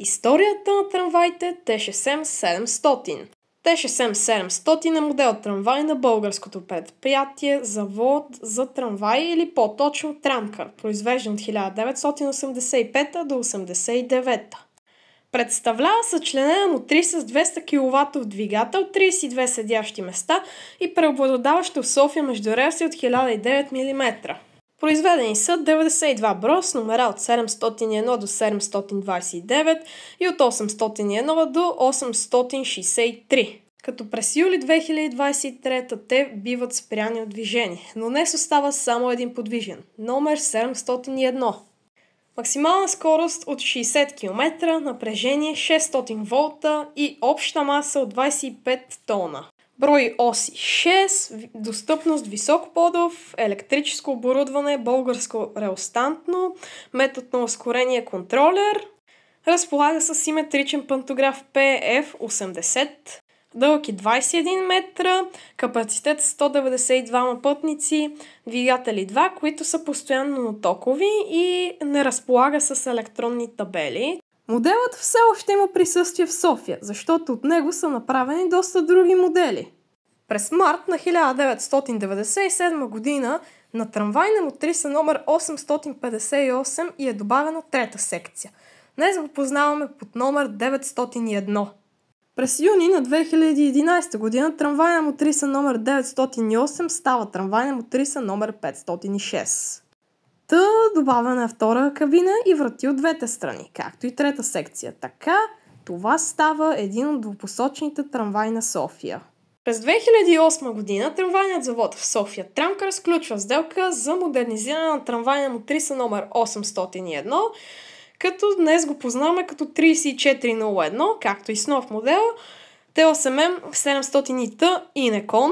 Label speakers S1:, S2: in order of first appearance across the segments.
S1: Историята на трамваите ТШСМ 700. ТШСМ 700 е модел трамвай на българското предприятие Завод за трамвай или по-точно Трамкар, произвеждан от 1985 до 1989. Представлява съчленена мотриса с 200 кВт двигател, 32 седящи места и преобладаваща в София междурелси от 1009 мм. Произведени са 92 броя с номера от 701 до 729 и от 801 до 863. Като през юли 2023 те биват спряни от движение, но днес остава само един подвижен – номер 701. Максимална скорост от 60 км, напрежение 600 волта и обща маса от 25 тона. Брой оси 6, достъпност високоподов, електрическо оборудване, българско релстантно, метод на ускорение контролер, разполага с симетричен пантограф PF80, дълъг е 21 метра, капацитет 192 пътници, двигатели 2, които са постоянно токови и не разполага с електронни табели. Моделът все още има присъствие в София, защото от него са направени доста други модели. През март на 1997 година на трамвайна мотриса номер 858 и е добавена трета секция. Днес го познаваме под номер 901. През юни на 2011 година трамвайна мотриса номер 908 става трамвайна мотриса номер 506. Добавена е втора кабина и врати от двете страни, както и трета секция. Така, това става един от двупосочните трамваи на София. През 2008 година трамвайният завод в София Трамкар сключва сделка за модернизиране на трамвайна мотриса номер 801, като днес го познаваме като 3401, както и с нов модел Т8М 700Т Инекон.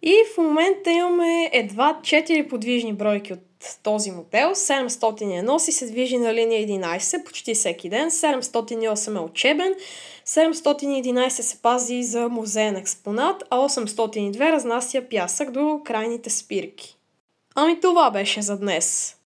S1: И в момента имаме едва 4 подвижни бройки от този модел. 701 си се движи на линия 11 почти всеки ден, 708 е учебен, 711 се пази за музеен експонат, а 802 разнася пясък до крайните спирки. Ами това беше за днес.